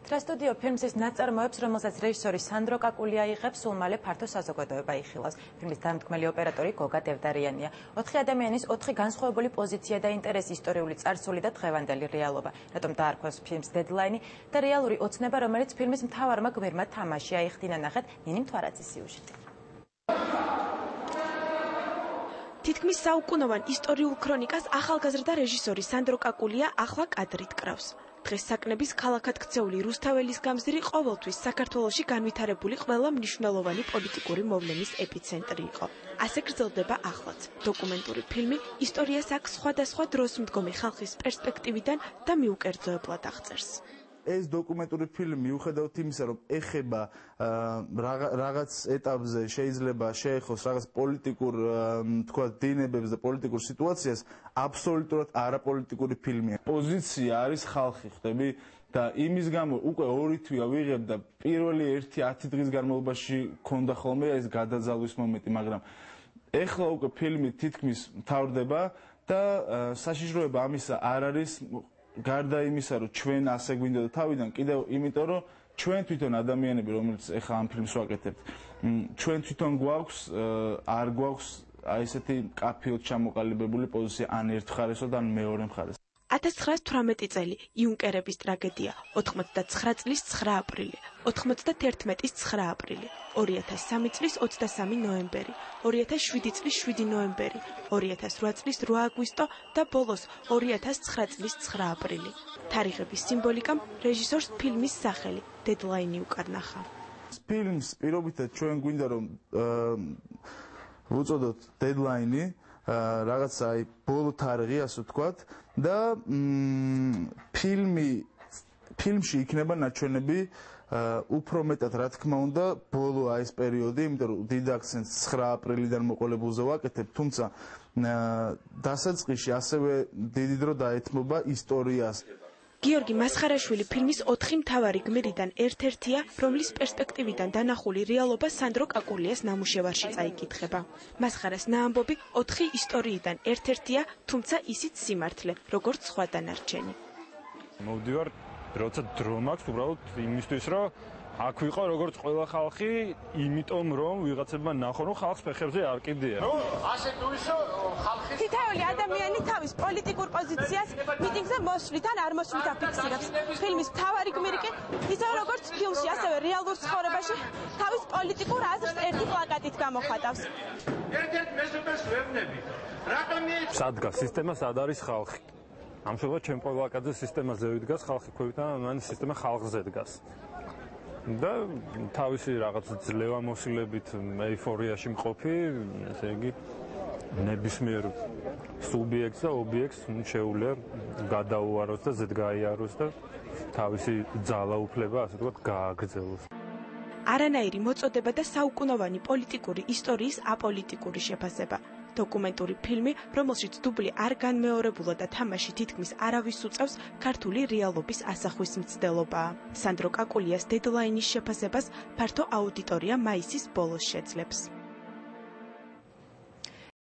Ტრასტუდიო ფილმის ნაწარმოებს, რომელსაც რეჟისორი სანდრო კაკულია იღებს, სულ მალე ფართო საზოგადოება იხილავს. ფილმის დამდგმელი ოპერატორი გოგა დევდარიანია. 4 ადამიანის 4 განსხვავებული პოზიცია და ინტერესი, ისტორიული წარსული და დღევანდელი რეალობა. რატომ დაარქვეს ფილმს დედლაინი და რეალური ოცნება, რომელიც ფილმის მთავარმა გმირმა თამაში აიხდინა, ნახეთ ნინი მთვარაძის სიუჟეტი. თითქმის საუკუნოვან ისტორიულ ქრონიკას ახალგაზრდა რეჟისორი სანდრო კაკულია ახლა კადრით კრავს. დღეს საკნების ქალაქად ქცეული რუსთაველის გამზირი ყოველთვის საქართველოში განვითარებული ყველა მნიშვნელოვანი პოლიტიკური მოვლენის ეპიცენტრი იყო. ასე გრძელდება ახლაც. დოკუმენტური ფილმი ისტორიას აქვს სხვადასხვა დროს მდგომი ხალხის პერსპექტივიდან და მიუკერძოებლად აღწერს. ეს დოკუმენტური ფილმი მიუხედავად იმისა, რომ ეხება რაღაც ეტაპზე შეიძლება შეეხოს რაღაც პოლიტიკურ თქვა დინებებს და პოლიტიკურ სიტუაციას, აბსოლუტურად არაპოლიტიკური ფილმია. პოზიცია არის ხალხი, ხვდები? და იმის გამო უკვე 2 თვეა ვიღებ და პირველი 1-10 დღის განმავლობაში ქონდა ხოლმე ეს გადაძალვის მომენტი, მაგრამ ეხლა უკვე ფილმი თითქმის მთავრდება და საშიშროება ამისა არ არის გარდა იმისა, რომ ჩვენ ასე გვინდა და თავიდან კიდევ იმიტომ, რომ ჩვენ თვითონ ადამიანები, რომელიც ეხლა ამ ფილმს ვაკეთებთ, ჩვენ თვითონ გვაქვს არ გვაქვს აი ესეთი კაფეოდ ჩამოყალიბებული პოზიცია ან ერთ მხარესო და ან მეორე მხარეს. 1918 წელი იუნკერების ტრაგედია, 89 წლის 9 აპრილი, 91 წლის 9 აპრილი, 2003 წლის 23 ნოემბერი, 2007 წლის 7 ნოემბერი, 2008 წლის 8 აგვისტო და ბოლოს 2009 წლის 9 აპრილი. თარიღების სიმბოლიკამ რეჟისორს ფილმის სახელი დედლაინი უკარნახა. ფილმს პირობითად ჩვენ გვინდა რომ ვუწოდოთ დედლაინი, რაღაცა აი ბოლო თარიღი, ასე ვთქვათ და ფილმში იქნება ნაჩვენები უფრო მეტად, რა თქმა უნდა, ბოლო აი ეს პერიოდი, იმიტომ რომ დიდ აქცენტს 9 აპრილიდან მოყოლებულზე ვაკეთებ, თუმცა დასაწყისში ასევე დიდი დრო დაეთმობა ისტორიას. გიორგი მასხარაშვილი ფილმის 4 მთავარი გმირიდან ერთ-ერთია, რომლის პერსპექტივიდან დანახული რეალობა სანდრო კაკულიას ნამუშევარში წაიკითხება. მასხარას ნაამბობი 4 ისტორიიდან ერთ-ერთია, თუმცა ისიც სიმართლე, როგორც სხვა დანარჩენი. მოვდივარ, როცა დრო მაქვს უბრალოდ იმისთვის, რომ აქ ვიყო როგორც ყველა ხალხი, იმიტომ რომ ვიღაცებმა ნახონ, რომ ხალხს ფეხებზე არ კიდია. ასე თუ ისო ხალხი თითოეული ადამიანი თავის პოლიტიკურ პოზიციას მიტინგზე მოსვლით ან არ მოსვლით აფიქსირებს. ფილმის მთავარი გმირი კი ისე როგორც ფილმში, ასევე რეალურ ცხოვრებაში თავის პოლიტიკურ აზრს ერთი პლაკატით გამოხატავს. ერთ-ერთ მეზობელს ვეუბნები. რატომ სადგა სისტემა, სად არის ხალხი? ამ შემთხვევაში ჩემ პლაკატზე სისტემა ზევით დგას, ხალხი ქვევით, ან სისტემა ხალხზე დგას. და თავისი რაღაც ძლევამოსილებით ეიფორიაში მყოფი, ესე იგი ნებისმიერ სუბიექტს და ობიექტს შეუძლია გადაუაროს და ზედგაიაროს და თავისი ძალაუფლება, ასე ვთქვათ, გააგრძელოს. არანაირი მოწოდება და საუკუნოვანი პოლიტიკური ისტორიის აპოლიტიკური შეფასება. დოკუმენტური ფილმი, რომელშიც დუბლი არ განმეორებულა და თამაში თითქმის არავის უწევს, ქართული რეალობის ასახვის მცდელობაა. სანდრო კაკულიას დედლაინის შეფასებას ფართო აუდიტორია მაისის ბოლოს შეძლებს.